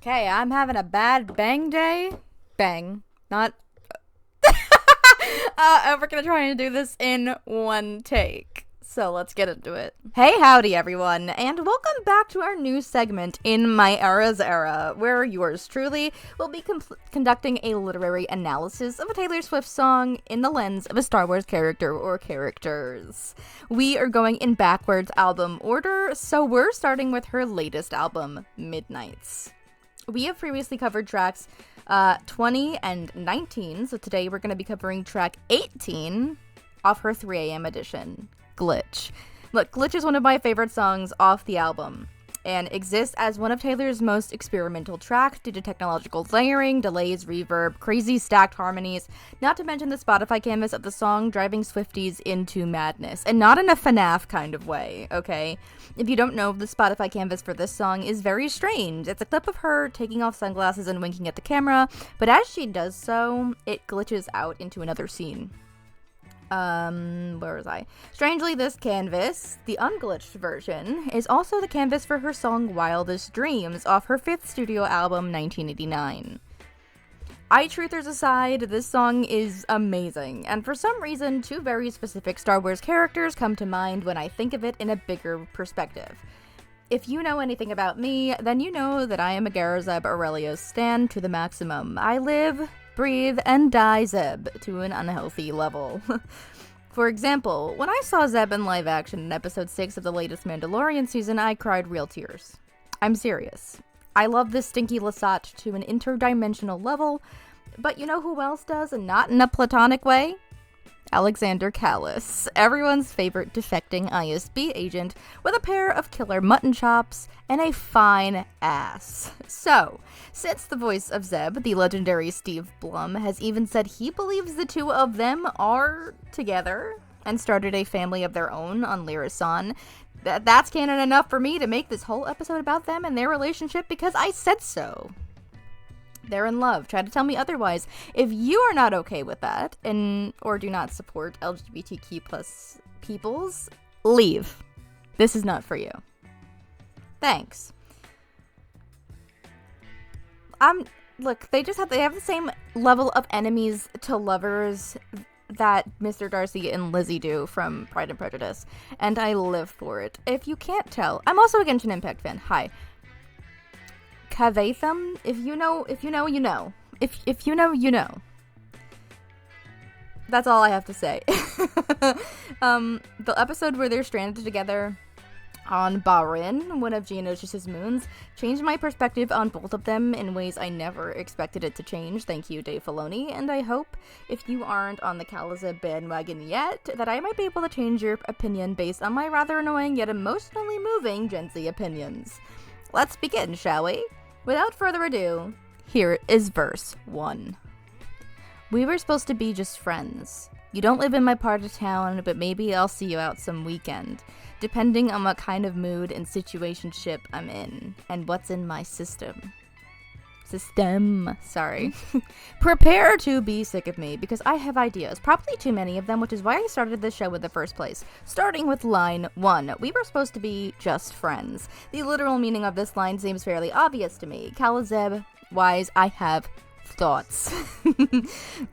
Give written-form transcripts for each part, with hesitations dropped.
Okay, I'm having a bad bang day. Bang. Not. We're gonna try and do this in one take. So let's get into it. Hey, howdy, everyone, and welcome back to our new segment in My Era's Era, where yours truly will be conducting a literary analysis of a Taylor Swift song in the lens of a Star Wars character or characters. We are going in backwards album order, so we're starting with her latest album, Midnights. We have previously covered tracks 20 and 19, so today we're going to be covering track 18 off her 3 a.m. edition, Glitch. Look, Glitch is one of my favorite songs off the album, and exists as one of Taylor's most experimental tracks due to technological layering, delays, reverb, crazy stacked harmonies, not to mention the Spotify canvas of the song driving Swifties into madness, and not in a FNAF kind of way, okay? If you don't know, the Spotify canvas for this song is very strange. It's a clip of her taking off sunglasses and winking at the camera, but as she does so, it glitches out into another scene. Where was I? Strangely, this canvas, the unglitched version, is also the canvas for her song Wildest Dreams off her 5th studio album, 1989. Truthers aside, this song is amazing, and for some reason, 2 very specific Star Wars characters come to mind when I think of it in a bigger perspective. If you know anything about me, then you know that I am a Kalluzeb Aurelius stan to the maximum. I live, breathe, and die Zeb to an unhealthy level. For example, when I saw Zeb in live action in episode 6 of the latest Mandalorian season, I cried real tears. I'm serious. I love this stinky Lasat to an interdimensional level, but you know who else does, and not in a platonic way? Alexander Kallus, everyone's favorite defecting ISB agent with a pair of killer mutton chops and a fine ass. So, since the voice of Zeb, the legendary Steve Blum, has even said he believes the 2 of them are together and started a family of their own on Lyrisan, that's canon enough for me to make this whole episode about them and their relationship because I said so. They're in love. Try to tell me otherwise. If you are not okay with that, or do not support LGBTQ plus peoples, leave. This is not for you. Thanks. Look, they have the same level of enemies to lovers that Mr. Darcy and Lizzie do from Pride and Prejudice, and I live for it. If you can't tell, I'm also a Genshin Impact fan. Hi. Kavatham, if you know, you know. If you know, you know. That's all I have to say. The episode where they're stranded together on Barin, one of Geonosis' moons, changed my perspective on both of them in ways I never expected it to change. Thank you, Dave Filoni, and I hope, if you aren't on the Kalluzeb bandwagon yet, that I might be able to change your opinion based on my rather annoying yet emotionally moving Gen Z opinions. Let's begin, shall we? Without further ado, here is verse 1. We were supposed to be just friends. You don't live in my part of town, but maybe I'll see you out some weekend, depending on what kind of mood and situationship I'm in, and what's in my system. Sorry. Prepare to be sick of me, because I have ideas, probably too many of them, which is why I started this show in the first place. Starting with line 1. We were supposed to be just friends. The literal meaning of this line seems fairly obvious to me. Kalluzeb, wise, I have thoughts.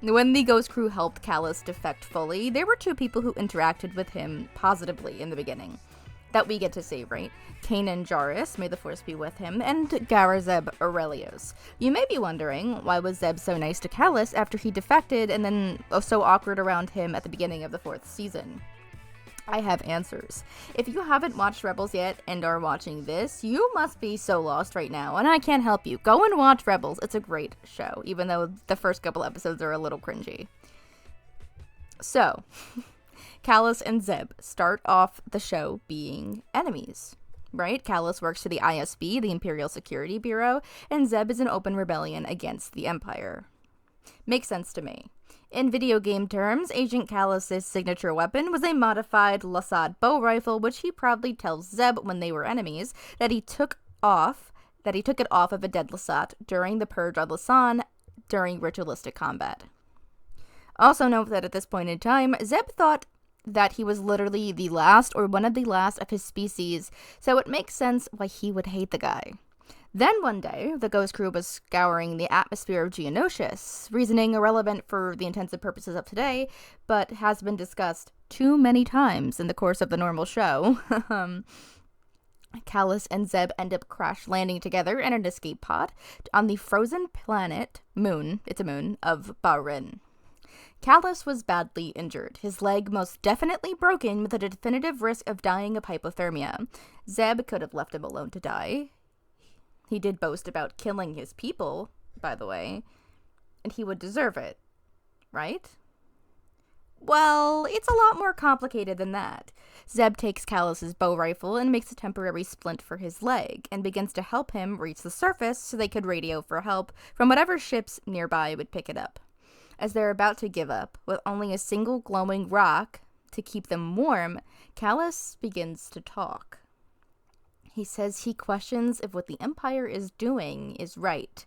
When the Ghost Crew helped Kallus defect fully, there were 2 people who interacted with him positively in the beginning. That we get to see, right? Kanan Jarrus, may the force be with him, and Kalluzeb Aurelius. You may be wondering, why was Zeb so nice to Kallus after he defected and then so awkward around him at the beginning of the 4th season? I have answers. If you haven't watched Rebels yet and are watching this, you must be so lost right now, and I can't help you. Go and watch Rebels. It's a great show, even though the first couple episodes are a little cringy. So, Kallus and Zeb start off the show being enemies, right? Kallus works for the ISB, the Imperial Security Bureau, and Zeb is in open rebellion against the Empire. Makes sense to me. In video game terms, Agent Kallus' signature weapon was a modified Lasat bow rifle, which he proudly tells Zeb when they were enemies that he took it off of a dead Lasat during the Purge on Lasan during ritualistic combat. Also note that at this point in time, Zeb thought that he was literally the last or one of the last of his species, so it makes sense why he would hate the guy. Then one day, the ghost crew was scouring the atmosphere of Geonosis, reasoning irrelevant for the intensive purposes of today, but has been discussed too many times in the course of the normal show. Kallus and Zeb end up crash landing together in an escape pod on the frozen planet, it's a moon, of Barin. Kallus was badly injured, his leg most definitely broken with a definitive risk of dying of hypothermia. Zeb could have left him alone to die. He did boast about killing his people, by the way, and he would deserve it, right? Well, it's a lot more complicated than that. Zeb takes Kallus's bow rifle and makes a temporary splint for his leg, and begins to help him reach the surface so they could radio for help from whatever ships nearby would pick it up. As they're about to give up, with only a single glowing rock to keep them warm, Kallus begins to talk. He says he questions if what the Empire is doing is right.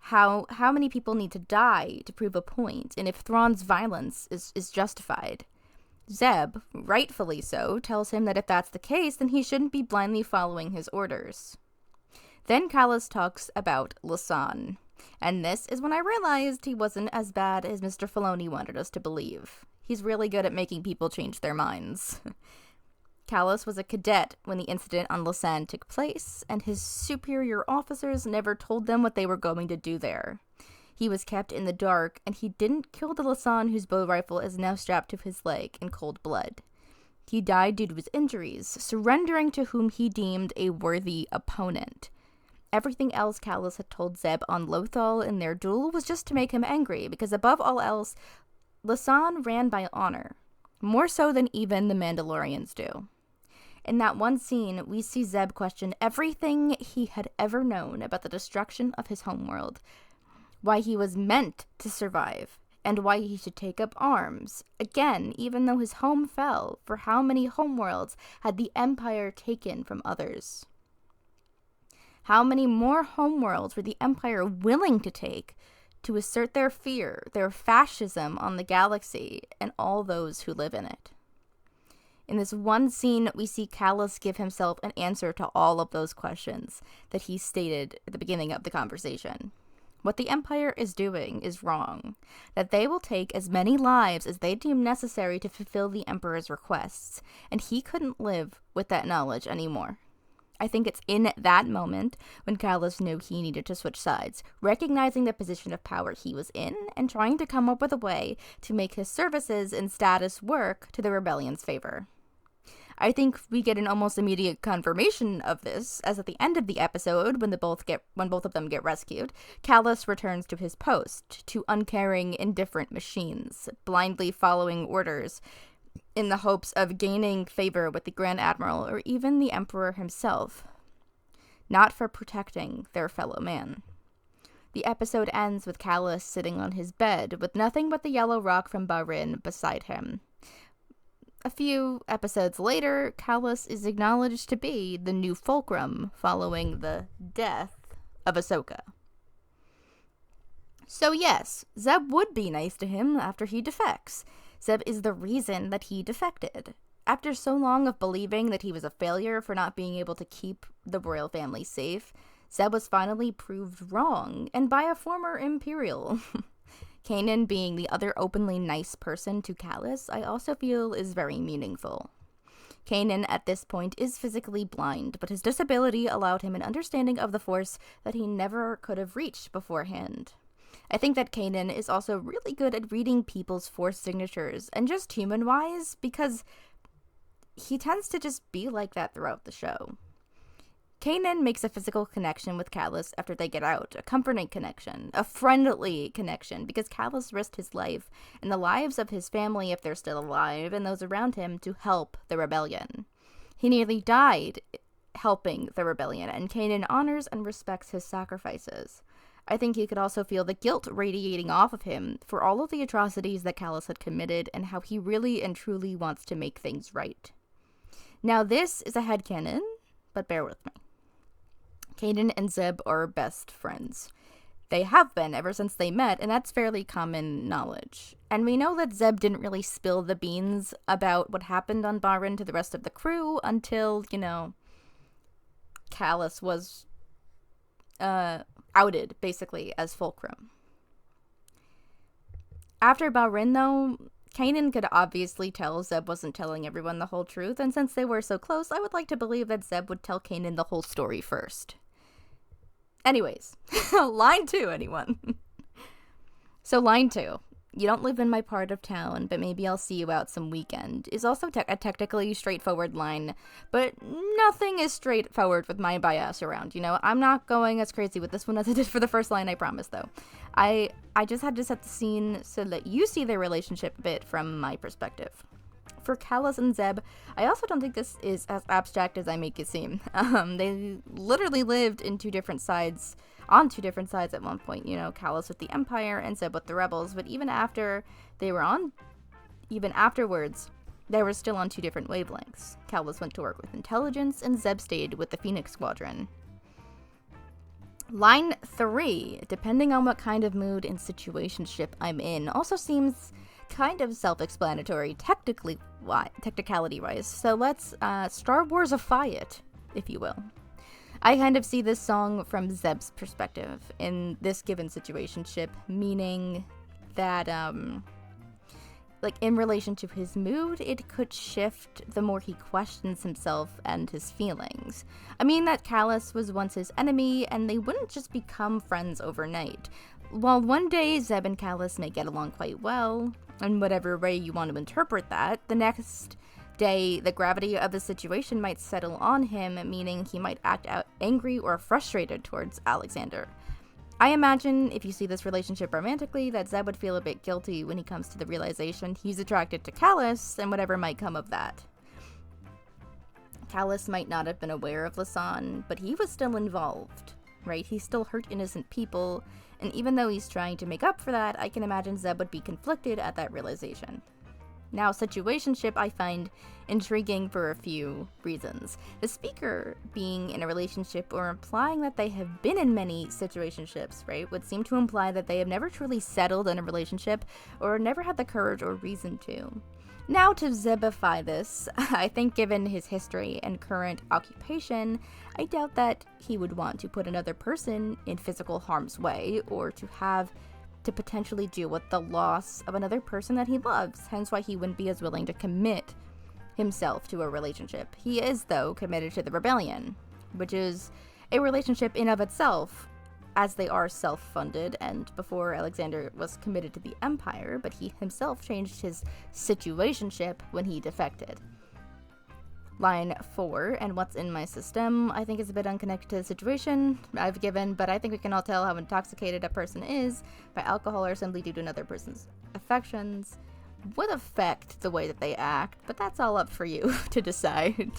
How many people need to die to prove a point, and if Thrawn's violence is justified. Zeb, rightfully so, tells him that if that's the case, then he shouldn't be blindly following his orders. Then Kallus talks about Lasan, and this is when I realized he wasn't as bad as Mr. Filoni wanted us to believe. He's really good at making people change their minds. Kallus was a cadet when the incident on Lasan took place, and his superior officers never told them what they were going to do there. He was kept in the dark, and he didn't kill the Lasan whose bow rifle is now strapped to his leg in cold blood. He died due to his injuries, surrendering to whom he deemed a worthy opponent. Everything else Kallus had told Zeb on Lothal in their duel was just to make him angry, because above all else, Lasan ran by honor, more so than even the Mandalorians do. In that one scene, we see Zeb question everything he had ever known about the destruction of his homeworld, why he was meant to survive, and why he should take up arms. Again, even though his home fell, for how many homeworlds had the Empire taken from others? How many more homeworlds were the Empire willing to take to assert their fear, their fascism on the galaxy, and all those who live in it? In this one scene, we see Kallus give himself an answer to all of those questions that he stated at the beginning of the conversation. What the Empire is doing is wrong, that they will take as many lives as they deem necessary to fulfill the Emperor's requests, and he couldn't live with that knowledge anymore. I think it's in that moment when Kallus knew he needed to switch sides, recognizing the position of power he was in and trying to come up with a way to make his services and status work to the rebellion's favor. I think we get an almost immediate confirmation of this, as at the end of the episode, when both of them get rescued, Kallus returns to his post, to uncaring, indifferent machines, blindly following orders, in the hopes of gaining favor with the Grand Admiral or even the Emperor himself, not for protecting their fellow man. The episode ends with Kallus sitting on his bed, with nothing but the yellow rock from Barin beside him. A few episodes later, Kallus is acknowledged to be the new fulcrum following the death of Ahsoka. So yes, Zeb would be nice to him after he defects. Zeb is the reason that he defected. After so long of believing that he was a failure for not being able to keep the royal family safe, Zeb was finally proved wrong, and by a former Imperial. Kanan being the other openly nice person to Kallus, I also feel is very meaningful. Kanan at this point is physically blind, but his disability allowed him an understanding of the Force that he never could have reached beforehand. I think that Kanan is also really good at reading people's Force signatures, and just human-wise, because he tends to just be like that throughout the show. Kanan makes a physical connection with Kallus after they get out, a comforting connection, a friendly connection, because Kallus risked his life and the lives of his family if they're still alive and those around him to help the rebellion. He nearly died helping the rebellion, and Kanan honors and respects his sacrifices. I think he could also feel the guilt radiating off of him for all of the atrocities that Kallus had committed and how he really and truly wants to make things right. Now this is a headcanon, but bear with me. Kanan and Zeb are best friends. They have been ever since they met, and that's fairly common knowledge. And we know that Zeb didn't really spill the beans about what happened on Barin to the rest of the crew until, Kallus was outed, basically, as Fulcrum. After Balrin, though, Kanan could obviously tell Zeb wasn't telling everyone the whole truth, and since they were so close, I would like to believe that Zeb would tell Kanan the whole story first. Anyways, line 2, anyone. So line 2. You don't live in my part of town, but maybe I'll see you out some weekend, is also a technically straightforward line, but nothing is straightforward with my bias around, you know? I'm not going as crazy with this one as I did for the first line, I promise, though. I just had to set the scene so that you see their relationship a bit from my perspective. For Kallus and Zeb, I also don't think this is as abstract as I make it seem. They literally lived on two different sides at one point, you know, Kallus with the Empire and Zeb with the Rebels, but even afterwards, they were still on two different wavelengths. Kallus went to work with intelligence, and Zeb stayed with the Phoenix Squadron. Line 3, depending on what kind of mood and situationship I'm in, also seems kind of self-explanatory, technicality-wise, so let's Star Wars-ify it, if you will. I kind of see this song from Zeb's perspective in this given situationship, meaning that, like, in relation to his mood, it could shift the more he questions himself and his feelings. I mean that Kallus was once his enemy, and they wouldn't just become friends overnight. While one day Zeb and Kallus may get along quite well, in whatever way you want to interpret that, the next day, the gravity of the situation might settle on him, meaning he might act out angry or frustrated towards Alexander. I imagine, if you see this relationship romantically, that Zeb would feel a bit guilty when he comes to the realization he's attracted to Kallus, and whatever might come of that. Kallus might not have been aware of Lasan, but he was still involved, right? He still hurt innocent people, and even though he's trying to make up for that, I can imagine Zeb would be conflicted at that realization. Now, situationship I find intriguing for a few reasons. The speaker being in a relationship or implying that they have been in many situationships, right, would seem to imply that they have never truly settled in a relationship or never had the courage or reason to. Now, to Zebify this, I think given his history and current occupation, I doubt that he would want to put another person in physical harm's way or to potentially deal with the loss of another person that he loves, hence why he wouldn't be as willing to commit himself to a relationship. He is, though, committed to the rebellion, which is a relationship in of itself, as they are self-funded, and before Alexander was committed to the Empire, but he himself changed his situationship when he defected. Line 4, and what's in my system, I think is a bit unconnected to the situation I've given, but I think we can all tell how intoxicated a person is by alcohol or simply due to another person's affections would affect the way that they act, but that's all up for you to decide.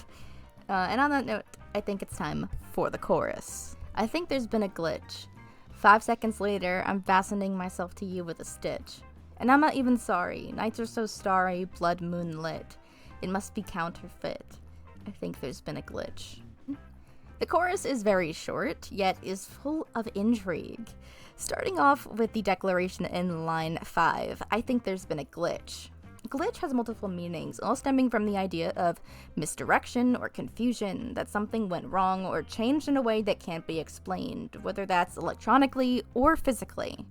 And on that note, I think it's time for the chorus. I think there's been a glitch. 5 seconds later, I'm fastening myself to you with a stitch. And I'm not even sorry. Nights are so starry, blood moonlit. It must be counterfeit. I think there's been a glitch. The chorus is very short, yet is full of intrigue. Starting off with the declaration in line 5, I think there's been a glitch. Glitch has multiple meanings, all stemming from the idea of misdirection or confusion, that something went wrong or changed in a way that can't be explained, whether that's electronically or physically.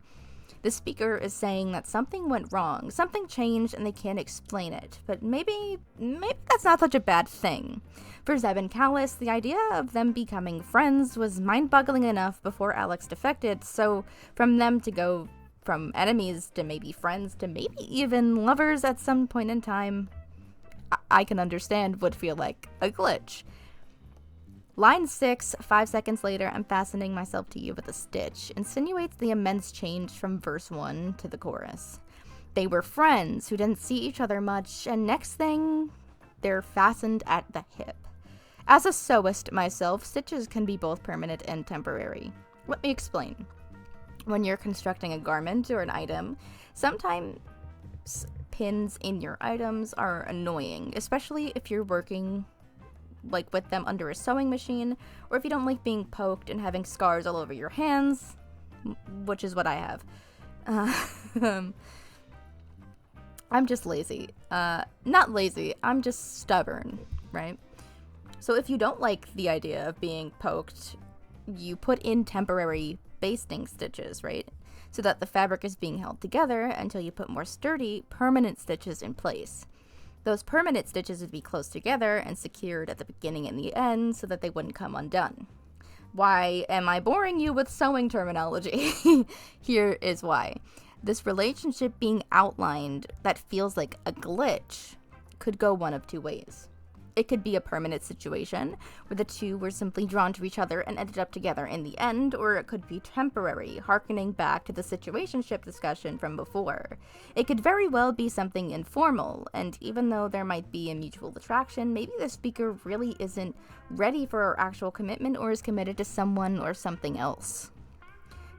The speaker is saying that something went wrong, something changed, and they can't explain it. But maybe that's not such a bad thing. For Zeb and Kallus, the idea of them becoming friends was mind-boggling enough before Alex defected, so from them to go from enemies to maybe friends to maybe even lovers at some point in time, I can understand would feel like a glitch. Line 6, 5 seconds later, I'm fastening myself to you with a stitch, insinuates the immense change from verse 1 to the chorus. They were friends who didn't see each other much, and next thing, they're fastened at the hip. As a sewist myself, stitches can be both permanent and temporary. Let me explain. When you're constructing a garment or an item, sometimes pins in your items are annoying, especially if you're working like with them under a sewing machine, or if you don't like being poked and having scars all over your hands, which is what I have. I'm just lazy. Not lazy, I'm just stubborn, right? So if you don't like the idea of being poked you put in temporary basting stitches, right? So that the fabric is being held together until you put more sturdy, permanent stitches in place. Those permanent stitches would be close together and secured at the beginning and the end so that they wouldn't come undone. Why am I boring you with sewing terminology? Here is why. This relationship being outlined that feels like a glitch could go one of two ways. It could be a permanent situation where the two were simply drawn to each other and ended up together in the end, or it could be temporary, harkening back to the situationship discussion from before. It could very well be something informal, and even though there might be a mutual attraction, maybe the speaker really isn't ready for actual commitment or is committed to someone or something else.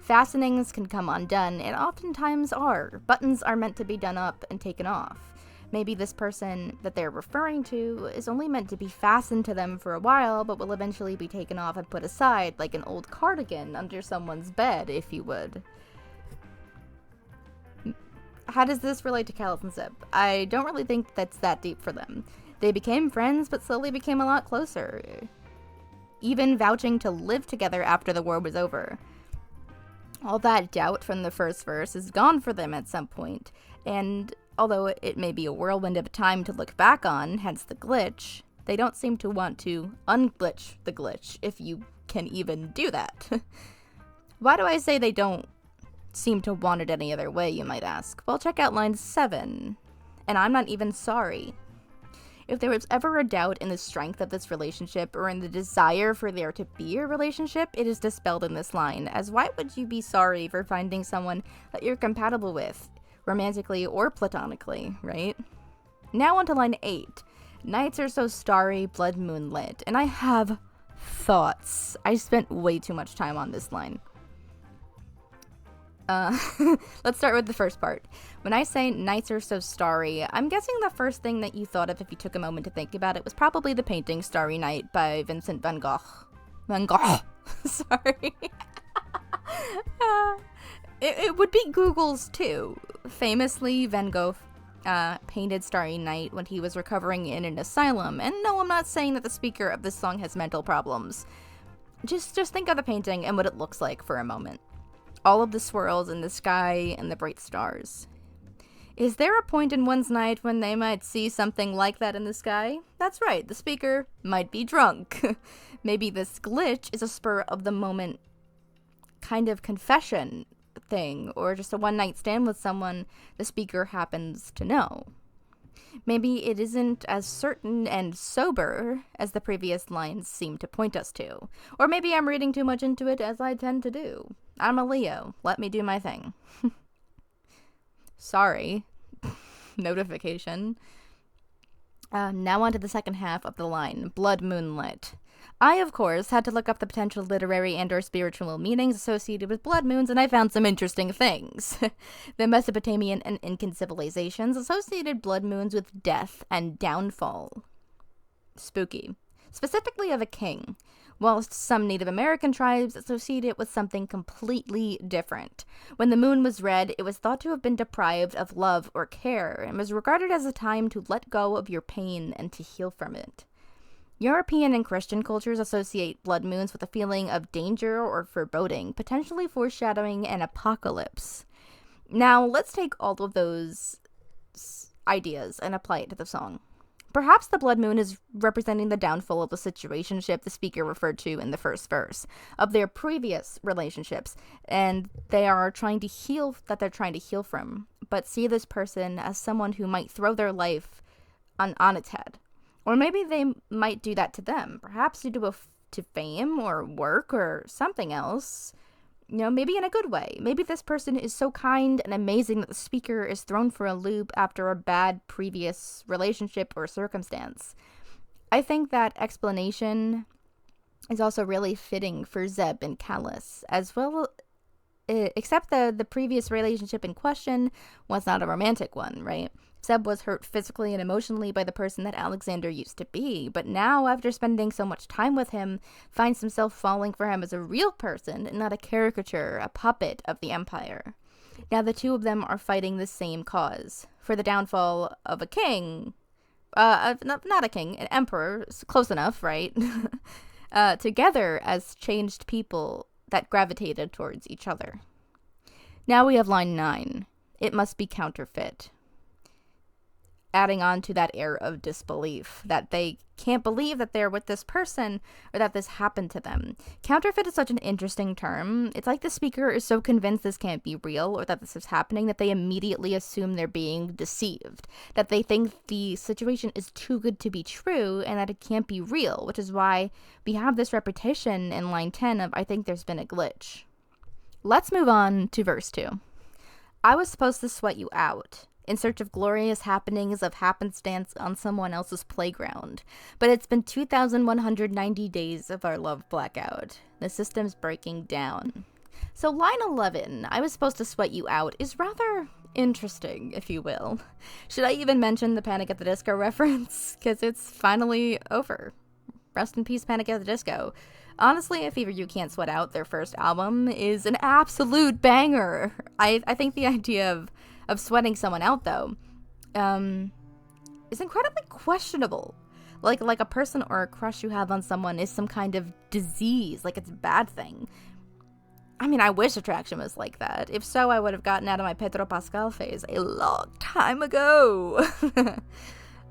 Fastenings can come undone, and oftentimes are. Buttons are meant to be done up and taken off. Maybe this person that they're referring to is only meant to be fastened to them for a while, but will eventually be taken off and put aside like an old cardigan under someone's bed, if you would. How does this relate to Kalluzeb? I don't really think that's that deep for them. They became friends, but slowly became a lot closer. Even vouching to live together after the war was over. All that doubt from the first verse is gone for them at some point, and although it may be a whirlwind of a time to look back on, hence the glitch, they don't seem to want to unglitch the glitch, if you can even do that. Why do I say they don't seem to want it any other way, you might ask? Well, check out line 7. And I'm not even sorry. If there was ever a doubt in the strength of this relationship or in the desire for there to be a relationship, it is dispelled in this line, as why would you be sorry for finding someone that you're compatible with, romantically or platonically, right? Now on to line 8. Nights are so starry, blood moonlit, and I have thoughts. I spent way too much time on this line. Let's start with the first part. When I say nights are so starry, I'm guessing the first thing that you thought of if you took a moment to think about it was probably the painting Starry Night by Vincent van Gogh. Van Gogh. Sorry. It would be Google's too. Famously, Van Gogh painted Starry Night when he was recovering in an asylum. And no, I'm not saying that the speaker of this song has mental problems. Just think of the painting and what it looks like for a moment. All of the swirls in the sky and the bright stars. Is there a point in one's night when they might see something like that in the sky? That's right, the speaker might be drunk. Maybe this glitch is a spur of the moment kind of confession thing, or just a one-night stand with someone the speaker happens to know. Maybe it isn't as certain and sober as the previous lines seem to point us to. Or maybe I'm reading too much into it, as I tend to do. I'm a Leo. Let me do my thing. Sorry. Notification. Now on to the second half of the line, blood moonlit. I, of course, had to look up the potential literary and/or spiritual meanings associated with blood moons, and I found some interesting things. The Mesopotamian and Incan civilizations associated blood moons with death and downfall. Spooky. Specifically of a king, whilst some Native American tribes associate it with something completely different. When the moon was red, it was thought to have been deprived of love or care, and was regarded as a time to let go of your pain and to heal from it. European and Christian cultures associate blood moons with a feeling of danger or foreboding, potentially foreshadowing an apocalypse. Now, let's take all of those ideas and apply it to the song. Perhaps the blood moon is representing the downfall of the situationship the speaker referred to in the first verse of their previous relationships, and they're trying to heal from, but see this person as someone who might throw their life on its head. Or maybe they might do that to them, perhaps due to fame or work or something else. You know, maybe in a good way. Maybe this person is so kind and amazing that the speaker is thrown for a loop after a bad previous relationship or circumstance. I think that explanation is also really fitting for Zeb and Kallus, as well, except the previous relationship in question was not a romantic one, right? Zeb was hurt physically and emotionally by the person that Alexander used to be, but now, after spending so much time with him, finds himself falling for him as a real person and not a caricature, a puppet of the Empire. Now the two of them are fighting the same cause, for the downfall of a king. Not a king, an emperor, close enough, right? together as changed people that gravitated towards each other. Now we have line 9. It must be counterfeit. Adding on to that air of disbelief, that they can't believe that they're with this person or that this happened to them. Counterfeit is such an interesting term. It's like the speaker is so convinced this can't be real or that this is happening that they immediately assume they're being deceived, that they think the situation is too good to be true and that it can't be real, which is why we have this repetition in line 10 of I think there's been a glitch. Let's move on to verse 2. I was supposed to sweat you out, in search of glorious happenings of happenstance on someone else's playground. But it's been 2,190 days of our love blackout. The system's breaking down. So line 11, I was supposed to sweat you out, is rather interesting, if you will. Should I even mention the Panic at the Disco reference? Because it's finally over. Rest in peace, Panic at the Disco. Honestly, If Ever You Can't Sweat Out, their first album, is an absolute banger. I think the idea of sweating someone out, though, is incredibly questionable. Like a person or a crush you have on someone is some kind of disease, like it's a bad thing. I mean, I wish attraction was like that. If so, I would have gotten out of my Pedro Pascal phase a long time ago.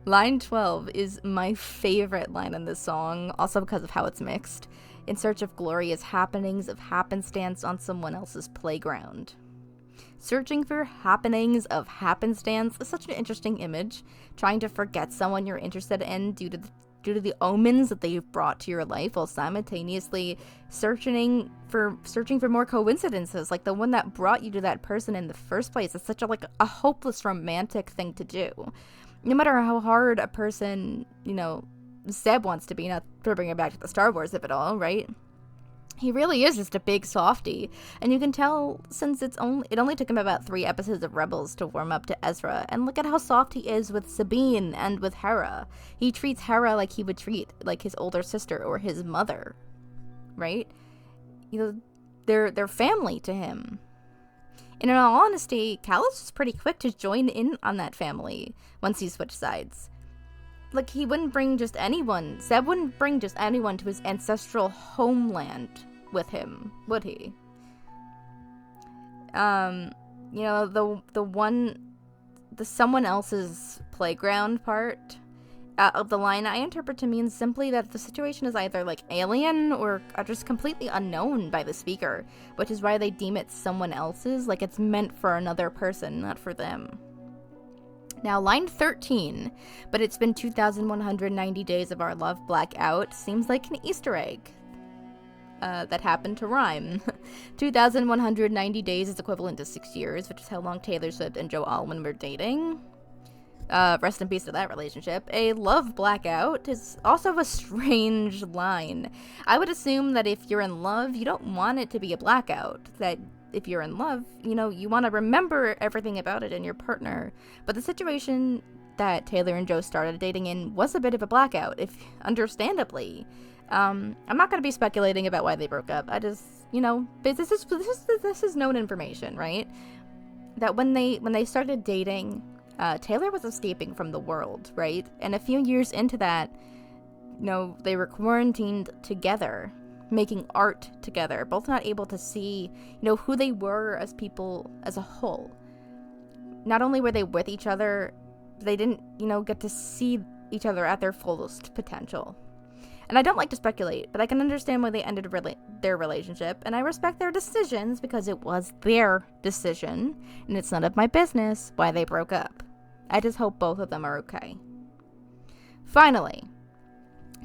Line 12 is my favorite line in this song, also because of how it's mixed. In search of glorious happenings of happenstance on someone else's playground. Searching for happenings of happenstance is such an interesting image. Trying to forget someone you're interested in due to the omens that they've brought to your life, while simultaneously searching for more coincidences, like the one that brought you to that person in the first place. It's such a hopeless romantic thing to do. No matter how hard a person, Zeb wants to be, not to bring it back to the Star Wars of it all, right? He really is just a big softie, and you can tell since it only took him about 3 episodes of Rebels to warm up to Ezra, and look at how soft he is with Sabine and with Hera. He treats Hera like he would treat like his older sister or his mother, right? They're family to him. And in all honesty, Kalluz was pretty quick to join in on that family once he switched sides. Like, he wouldn't bring just anyone. Zeb wouldn't bring just anyone to his ancestral homeland with him, would he? The someone else's playground part of the line I interpret to mean simply that the situation is either alien or just completely unknown by the speaker, which is why they deem it someone else's, like it's meant for another person, not for them. Now, line 13, but it's been 2,190 days of our love blackout, seems like an Easter egg that happened to rhyme. 2,190 days is equivalent to 6 years, which is how long Taylor Swift and Joe Alwyn were dating. Rest in peace to that relationship. A love blackout is also a strange line. I would assume that if you're in love, you don't want it to be a blackout. That if you're in love, you want to remember everything about it in your partner. But the situation that Taylor and Joe started dating in was a bit of a blackout, if understandably. I'm not going to be speculating about why they broke up. I just, this is known information, right? That when they started dating, Taylor was escaping from the world, right? And a few years into that, they were quarantined together, making art together, both not able to see, who they were as people as a whole. Not only were they with each other, they didn't, get to see each other at their fullest potential. And I don't like to speculate, but I can understand why they ended their relationship, and I respect their decisions because it was their decision, and it's none of my business why they broke up. I just hope both of them are okay. Finally,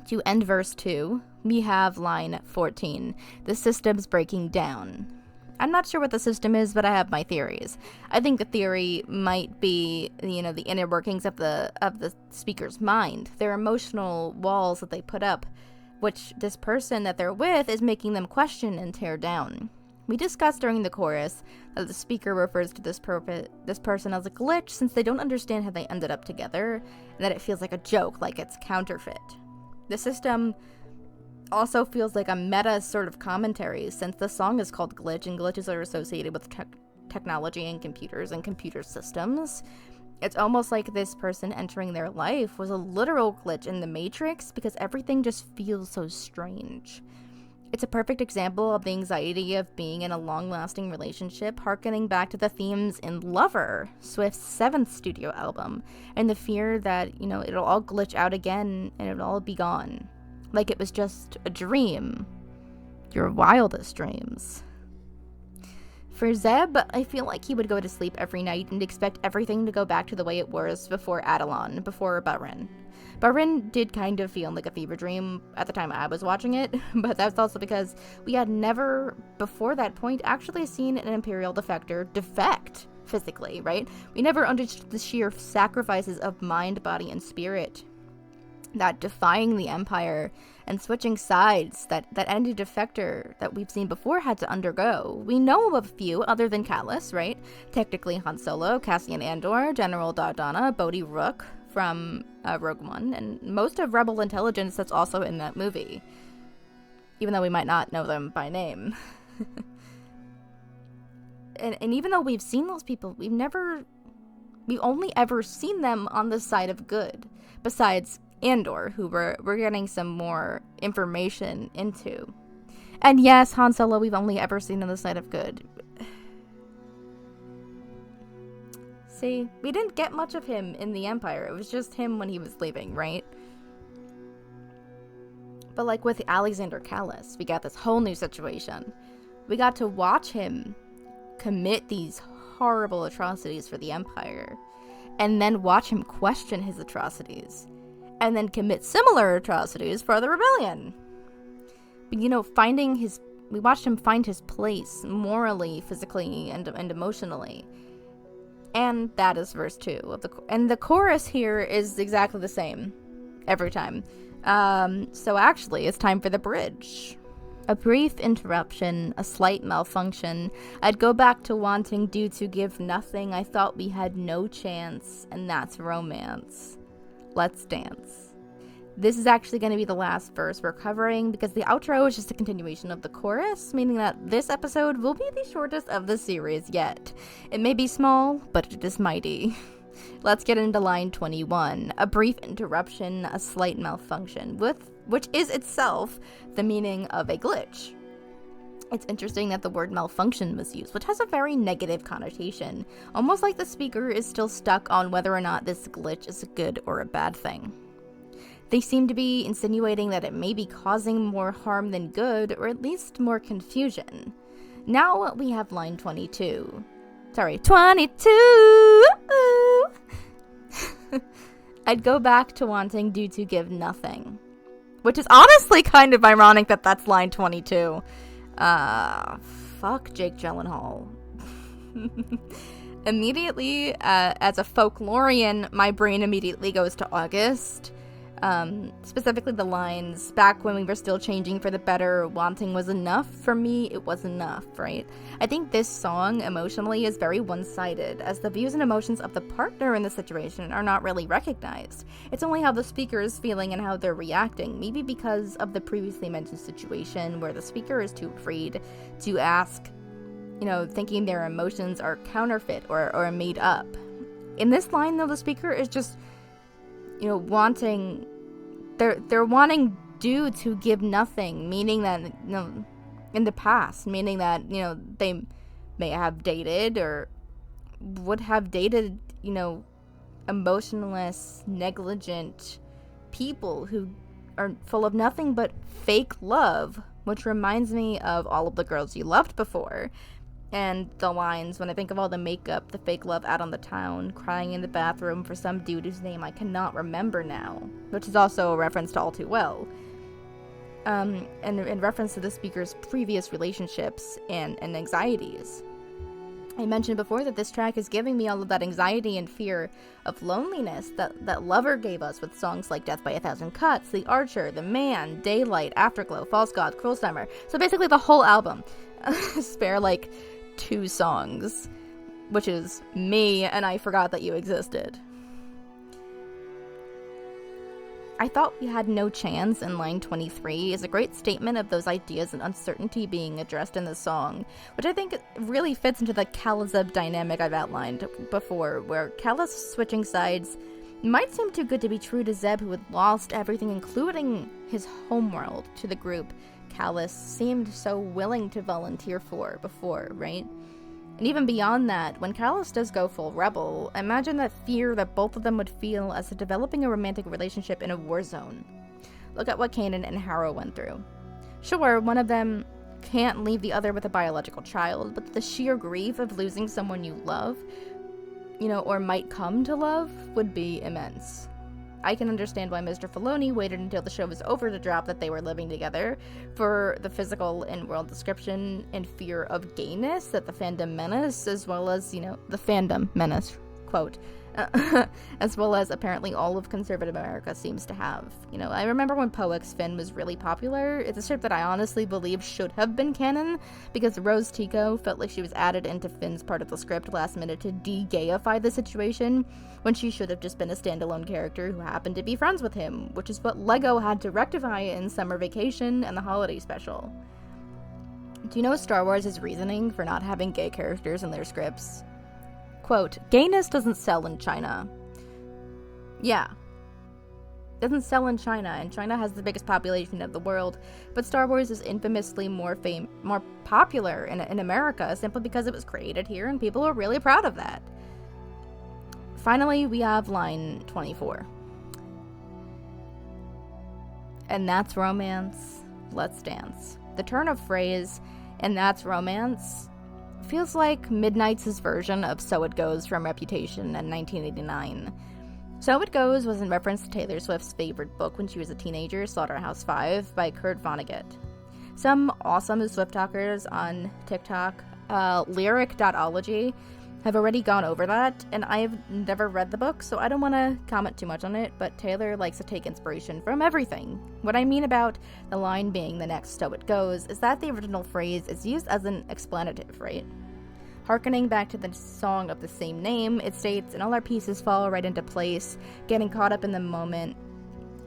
to end verse 2, we have line 14. The system's breaking down. I'm not sure what the system is, but I have my theories. I think the theory might be, the inner workings of the speaker's mind, their emotional walls that they put up, which this person that they're with is making them question and tear down. We discussed during the chorus that the speaker refers to this person as a glitch since they don't understand how they ended up together, and that it feels like a joke, like it's counterfeit. The system also feels like a meta sort of commentary since the song is called Glitch, and glitches are associated with technology and computers and computer systems. It's almost like this person entering their life was a literal glitch in the Matrix because everything just feels so strange. It's a perfect example of the anxiety of being in a long-lasting relationship, harkening back to the themes in Lover, Swift's 7th studio album, and the fear that, it'll all glitch out again and it'll all be gone. Like it was just a dream. Your wildest dreams. For Zeb, I feel like he would go to sleep every night and expect everything to go back to the way it was before Adelon, before Bahrin. Bahrin did kind of feel like a fever dream at the time I was watching it, but that's also because we had never, before that point, actually seen an Imperial defector defect physically, right? We never understood the sheer sacrifices of mind, body, and spirit that defying the Empire and switching sides that any defector that we've seen before had to undergo. We know of a few other than Kallus, right? Technically Han Solo, Cassian Andor, General Dardana, Bodhi Rook from Rogue One, and most of Rebel intelligence that's also in that movie, even though we might not know them by name. and even though we've seen those people, we've only ever seen them on the side of good, besides Andor, who we're getting some more information into. And yes, Han Solo we've only ever seen on the side of good. See, we didn't get much of him in the Empire. It was just him when he was leaving, right? But like with Alexander Kallus, we got this whole new situation. We got to watch him commit these horrible atrocities for the Empire, and then watch him question his atrocities, and then commit similar atrocities for the rebellion. But, we watched him find his place morally, physically, and emotionally. And that is verse 2 of and the chorus here is exactly the same every time. So actually, it's time for the bridge. A brief interruption, a slight malfunction. I'd go back to wanting due to give nothing. I thought we had no chance, and that's romance. Let's dance. This is actually going to be the last verse we're covering because the outro is just a continuation of the chorus, meaning that this episode will be the shortest of the series yet. It may be small, but it is mighty. Let's get into line 21. A brief interruption, a slight malfunction, which is itself the meaning of a glitch. It's interesting that the word malfunction was used, which has a very negative connotation, almost like the speaker is still stuck on whether or not this glitch is a good or a bad thing. They seem to be insinuating that it may be causing more harm than good, or at least more confusion. Now we have line 22. Sorry, 22! I'd go back to wanting due to give nothing. Which is honestly kind of ironic that that's line 22. Fuck Jake Gyllenhaal. Immediately, as a folklorian, my brain immediately goes to August. Specifically the lines, back when we were still changing for the better, wanting was enough. For me, it was enough, right? I think this song, emotionally, is very one-sided, as the views and emotions of the partner in the situation are not really recognized. It's only how the speaker is feeling and how they're reacting, maybe because of the previously mentioned situation where the speaker is too afraid to ask, thinking their emotions are counterfeit or made up. In this line, though, the speaker is just they're wanting due to give nothing, meaning that, in the past, meaning that, they may have dated or would have dated, emotionless, negligent people who are full of nothing but fake love, which reminds me of All of the Girls You Loved Before. And the lines, when I think of all the makeup, the fake love out on the town, crying in the bathroom for some dude whose name I cannot remember now, which is also a reference to All Too Well. And in reference to the speaker's previous relationships and anxieties. I mentioned before that this track is giving me all of that anxiety and fear of loneliness that Lover gave us with songs like Death by a Thousand Cuts, The Archer, The Man, Daylight, Afterglow, False God, Cruel Summer. So basically the whole album. Spare 2 songs, which is me and I Forgot That You Existed. I thought we had no chance in line 23 is a great statement of those ideas and uncertainty being addressed in the song, which I think really fits into the Kalluzeb dynamic I've outlined before, where Kallus switching sides might seem too good to be true to Zeb, who had lost everything, including his homeworld, to the group Kallus seemed so willing to volunteer for before, right? And even beyond that, when Kallus does go full rebel, imagine that fear that both of them would feel as developing a romantic relationship in a war zone. Look at what Kanan and Harrow went through. Sure, one of them can't leave the other with a biological child, but the sheer grief of losing someone you love, or might come to love, would be immense. I can understand why Mr. Filoni waited until the show was over to drop that they were living together, for the physical and world description and fear of gayness that the fandom menace, as well as, the fandom menace, quote, as well as apparently all of conservative America seems to have. I remember when Poex Finn was really popular. It's a strip that I honestly believe should have been canon, because Rose Tico felt like she was added into Finn's part of the script last minute to de-gayify the situation, when she should have just been a standalone character who happened to be friends with him, which is what LEGO had to rectify in Summer Vacation and the Holiday Special. Do you know Star Wars' reasoning for not having gay characters in their scripts? Quote, gayness doesn't sell in China. Yeah. Doesn't sell in China, and China has the biggest population of the world, but Star Wars is infamously more popular in America simply because it was created here and people are really proud of that. Finally, we have line 24. And that's romance, let's dance. The turn of phrase, and that's romance, feels like Midnight's version of So It Goes from Reputation in 1989. So It Goes was in reference to Taylor Swift's favorite book when she was a teenager, Slaughterhouse-5, by Kurt Vonnegut. Some awesome Swift talkers on TikTok, lyric.ology, have already gone over that, and I've never read the book, so I don't want to comment too much on it, but Taylor likes to take inspiration from everything. What I mean about the line being the next So It Goes is that the original phrase is used as an explanative, right? Harkening back to the song of the same name, it states, and all our pieces fall right into place, getting caught up in the moment,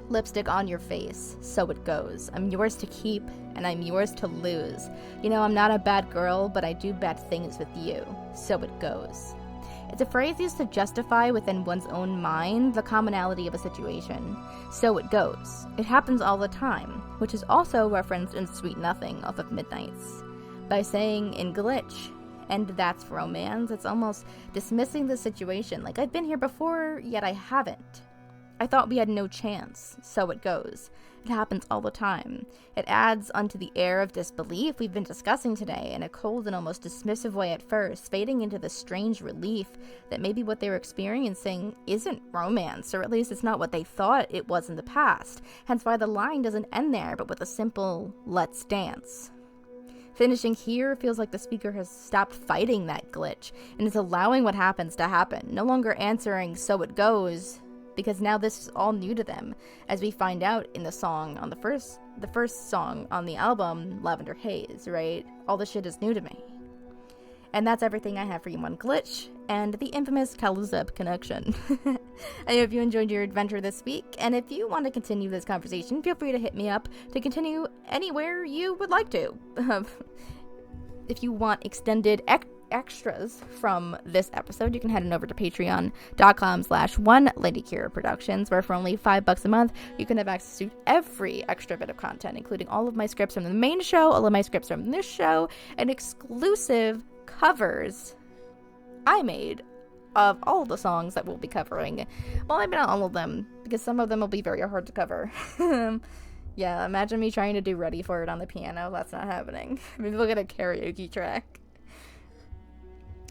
lipstick on your face, so it goes. I'm yours to keep, and I'm yours to lose. I'm not a bad girl, but I do bad things with you, so it goes. It's a phrase used to justify within one's own mind the commonality of a situation. So it goes. It happens all the time, which is also referenced in Sweet Nothing off of Midnight's. By saying in Glitch, and that's romance, it's almost dismissing the situation, like I've been here before, yet I haven't. I thought we had no chance, so it goes. It happens all the time. It adds onto the air of disbelief we've been discussing today in a cold and almost dismissive way at first, fading into the strange relief that maybe what they were experiencing isn't romance, or at least it's not what they thought it was in the past, hence why the line doesn't end there, but with a simple, let's dance. Finishing here feels like the speaker has stopped fighting that glitch, and is allowing what happens to happen, no longer answering, so it goes, because now this is all new to them, as we find out in the song on the first song on the album, Lavender Haze, right? All this shit is new to me. And that's everything I have for you on Glitch, and the infamous Kalluzeb connection. I hope you enjoyed your adventure this week, and if you want to continue this conversation, feel free to hit me up to continue anywhere you would like to. If you want extended extras from this episode, you can head on over to patreon.com/OneLadyKira Productions, where for only $5 a month, you can have access to every extra bit of content, including all of my scripts from the main show, all of my scripts from this show, and exclusive covers I made of all the songs that we'll be covering. Well, maybe not all of them, because some of them will be very hard to cover. Yeah, imagine me trying to do Ready For It on the piano. That's not happening. Maybe we'll get a karaoke track.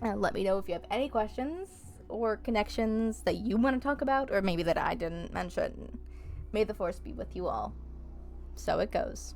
Let me know if you have any questions or connections that you want to talk about, or maybe that I didn't mention. May the Force be with you all. So it goes.